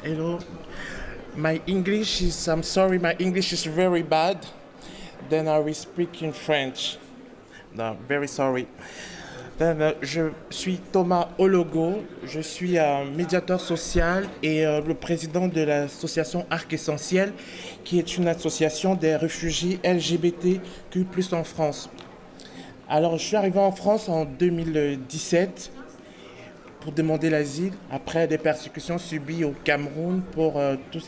Hello. I'm sorry, my English is very bad. Then I will speak in French. No, very sorry. Je suis Thomas Ologo, je suis un médiateur social et le président de l'association Arc Essentiel, qui est une association des réfugiés LGBTQ+ en France. Alors, je suis arrivé en France en 2017 pour demander l'asile après des persécutions subies au Cameroun pour tout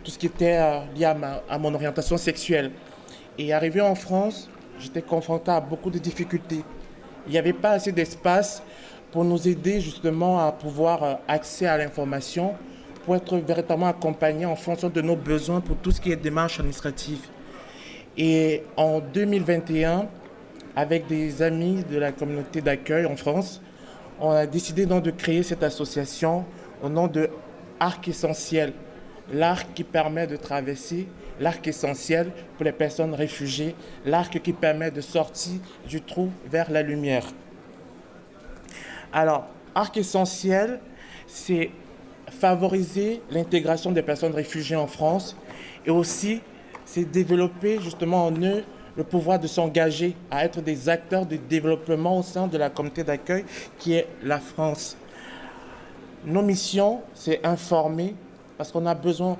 ce qui était lié à mon orientation sexuelle. Et arrivé en France, j'étais confronté à beaucoup de difficultés. Il n'y avait pas assez d'espace pour nous aider justement à pouvoir accéder à l'information, pour être véritablement accompagnés en fonction de nos besoins pour tout ce qui est démarche administrative. Et en 2021, avec des amis de la communauté d'accueil en France, on a décidé donc de créer cette association au nom de Arc Essentiel, l'arc qui permet de traverser, l'arc essentiel pour les personnes réfugiées, l'arc qui permet de sortir du trou vers la lumière. Alors, Arc Essentiel, c'est favoriser l'intégration des personnes réfugiées en France et aussi c'est développer justement en eux le pouvoir de s'engager à être des acteurs de développement au sein de la communauté d'accueil qui est la France. Nos missions, c'est informer parce qu'on a besoin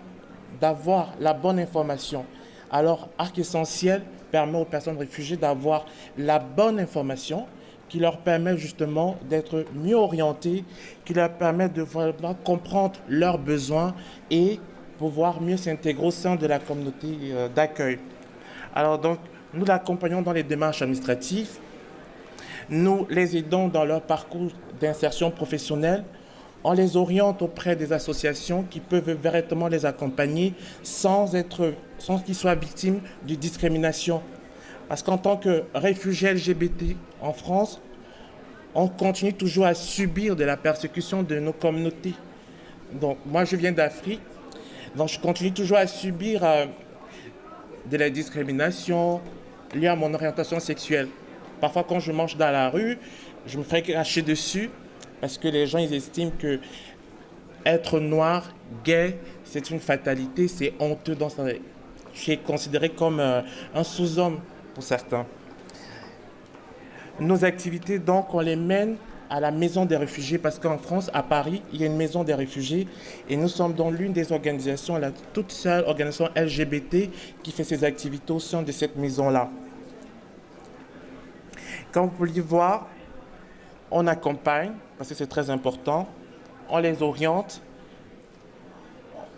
d'avoir la bonne information. Alors, Arc Essentiel permet aux personnes réfugiées d'avoir la bonne information qui leur permet justement d'être mieux orientées, qui leur permet de vraiment comprendre leurs besoins et pouvoir mieux s'intégrer au sein de la communauté d'accueil. Alors donc, nous l'accompagnons dans les démarches administratives, nous les aidons dans leur parcours d'insertion professionnelle, on les oriente auprès des associations qui peuvent véritablement les accompagner sans qu'ils soient victimes de discrimination. Parce qu'en tant que réfugiés LGBT en France, on continue toujours à subir de la persécution de nos communautés. Donc moi je viens d'Afrique, donc je continue toujours à subir de la discrimination liée à mon orientation sexuelle. Parfois quand je marche dans la rue, je me fais cracher dessus parce que les gens ils estiment que être noir, gay, c'est une fatalité, c'est honteux. Je suis considéré comme un sous-homme pour certains. Nos activités, donc, on les mène à la Maison des réfugiés parce qu'en France, à Paris, il y a une Maison des réfugiés et nous sommes dans l'une des organisations, la toute seule organisation LGBT qui fait ses activités au sein de cette maison-là. Comme vous pouvez voir, on accompagne, parce que c'est très important, on les oriente,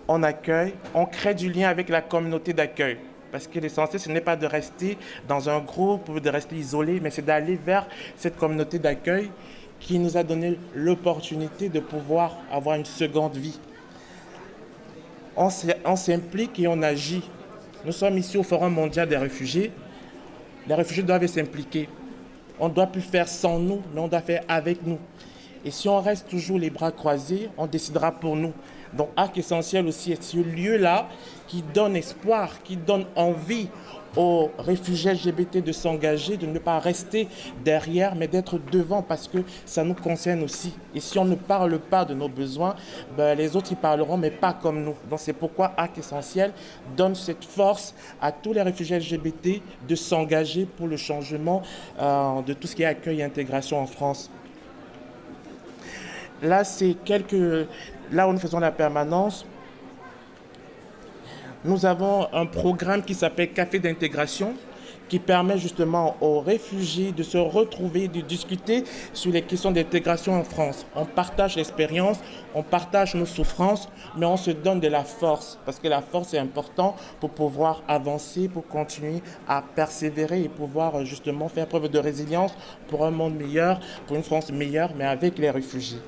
on accueille, on crée du lien avec la communauté d'accueil. Parce que l'essentiel, ce n'est pas de rester dans un groupe ou de rester isolé, mais c'est d'aller vers cette communauté d'accueil qui nous a donné l'opportunité de pouvoir avoir une seconde vie. On s'implique et on agit. Nous sommes ici au Forum mondial des réfugiés. Les réfugiés doivent s'impliquer. On ne doit plus faire sans nous, mais on doit faire avec nous. Et si on reste toujours les bras croisés, on décidera pour nous. Donc Arc Essentiel aussi est ce lieu-là qui donne espoir, qui donne envie aux réfugiés LGBT de s'engager, de ne pas rester derrière, mais d'être devant parce que ça nous concerne aussi. Et si on ne parle pas de nos besoins, les autres y parleront, mais pas comme nous. Donc c'est pourquoi Arc Essentiel donne cette force à tous les réfugiés LGBT de s'engager pour le changement de tout ce qui est accueil et intégration en France. Là, là où nous faisons la permanence, nous avons un programme qui s'appelle Café d'intégration, qui permet justement aux réfugiés de se retrouver, de discuter sur les questions d'intégration en France. On partage l'expérience, on partage nos souffrances, mais on se donne de la force, parce que la force est importante pour pouvoir avancer, pour continuer à persévérer et pouvoir justement faire preuve de résilience pour un monde meilleur, pour une France meilleure, mais avec les réfugiés.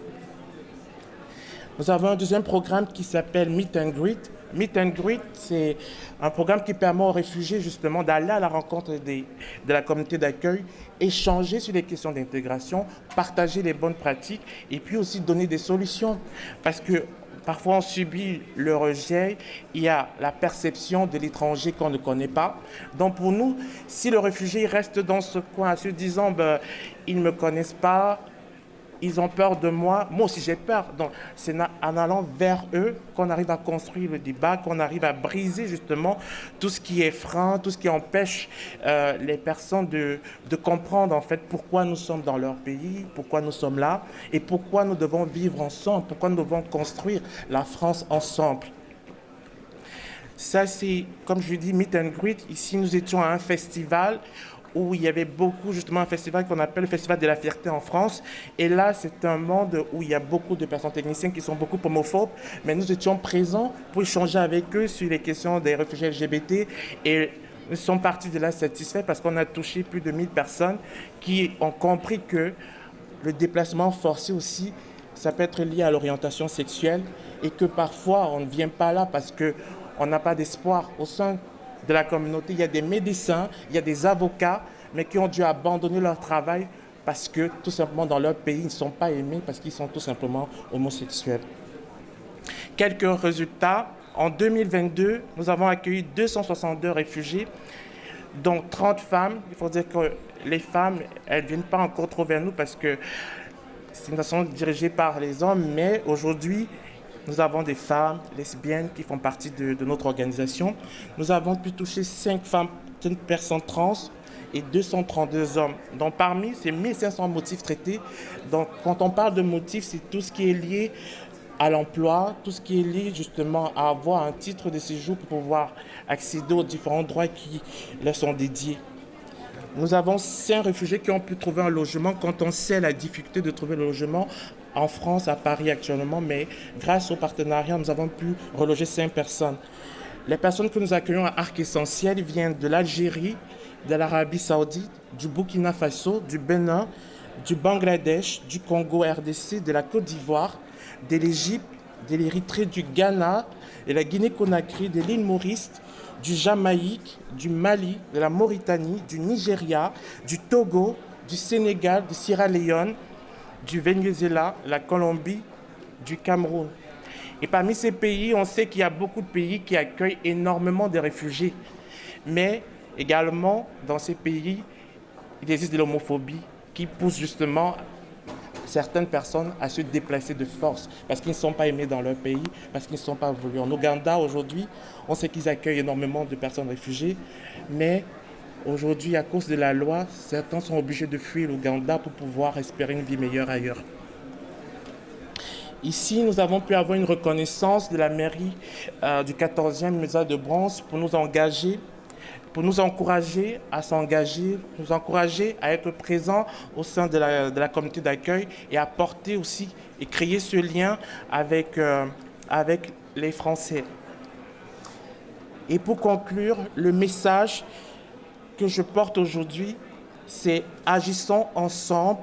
Nous avons un deuxième programme qui s'appelle Meet and Greet. Meet and Greet, c'est un programme qui permet aux réfugiés justement d'aller à la rencontre de la communauté d'accueil, échanger sur les questions d'intégration, partager les bonnes pratiques et puis aussi donner des solutions. Parce que parfois on subit le rejet, il y a la perception de l'étranger qu'on ne connaît pas. Donc pour nous, si le réfugié reste dans ce coin en se disant ils ne me connaissent pas, ils ont peur de moi. Moi aussi, j'ai peur. Donc, c'est en allant vers eux qu'on arrive à construire le débat, qu'on arrive à briser justement tout ce qui est frein, tout ce qui empêche les personnes de comprendre en fait pourquoi nous sommes dans leur pays, pourquoi nous sommes là et pourquoi nous devons vivre ensemble, pourquoi nous devons construire la France ensemble. Ça, c'est, comme je dis, Meet and Greet. Ici, nous étions à un festival où il y avait beaucoup, justement, un festival qu'on appelle le Festival de la Fierté en France. Et là, c'est un monde où il y a beaucoup de personnes techniciennes qui sont beaucoup homophobes, mais nous étions présents pour échanger avec eux sur les questions des réfugiés LGBT. Et nous sommes partis de là satisfaits parce qu'on a touché plus de 1000 personnes qui ont compris que le déplacement forcé aussi, ça peut être lié à l'orientation sexuelle et que parfois, on ne vient pas là parce qu'on n'a pas d'espoir au sein de la communauté. Il y a des médecins, il y a des avocats, mais qui ont dû abandonner leur travail parce que tout simplement dans leur pays, ils ne sont pas aimés parce qu'ils sont tout simplement homosexuels. Quelques résultats. En 2022, nous avons accueilli 262 réfugiés, dont 30 femmes. Il faut dire que les femmes, elles ne viennent pas encore trop vers nous parce que c'est une nation dirigée par les hommes, mais aujourd'hui, nous avons des femmes lesbiennes qui font partie de notre organisation. Nous avons pu toucher 5 femmes, 5 personnes trans et 232 hommes. Donc parmi ces 1500 motifs traités, donc, quand on parle de motifs, c'est tout ce qui est lié à l'emploi, tout ce qui est lié justement à avoir un titre de séjour pour pouvoir accéder aux différents droits qui leur sont dédiés. Nous avons 5 réfugiés qui ont pu trouver un logement quand on sait la difficulté de trouver le logement en France, à Paris actuellement, mais grâce au partenariat, nous avons pu reloger 5 personnes. Les personnes que nous accueillons à Arc Essentiel viennent de l'Algérie, de l'Arabie Saoudite, du Burkina Faso, du Bénin, du Bangladesh, du Congo RDC, de la Côte d'Ivoire, de l'Égypte, de l'Érythrée, du Ghana, de la Guinée-Conakry, de l'île Maurice, du Jamaïque, du Mali, de la Mauritanie, du Nigeria, du Togo, du Sénégal, du Sierra Leone, du Venezuela, la Colombie, du Cameroun. Et parmi ces pays, on sait qu'il y a beaucoup de pays qui accueillent énormément de réfugiés. Mais également, dans ces pays, il existe de l'homophobie qui pousse justement certaines personnes à se déplacer de force parce qu'ils ne sont pas aimés dans leur pays, parce qu'ils ne sont pas voulus. En Ouganda, aujourd'hui, on sait qu'ils accueillent énormément de personnes réfugiées, mais aujourd'hui, à cause de la loi, certains sont obligés de fuir l'Ouganda pour pouvoir espérer une vie meilleure ailleurs. Ici, nous avons pu avoir une reconnaissance de la mairie du 14e Musa de Bronze pour nous engager, pour nous encourager à s'engager, nous encourager à être présents au sein de la communauté d'accueil et à porter aussi et créer ce lien avec les Français. Et pour conclure, le message que je porte aujourd'hui, c'est agissons ensemble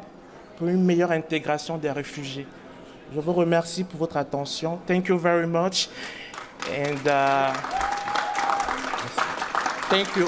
pour une meilleure intégration des réfugiés. Je vous remercie pour votre attention. Thank you very much. And thank you.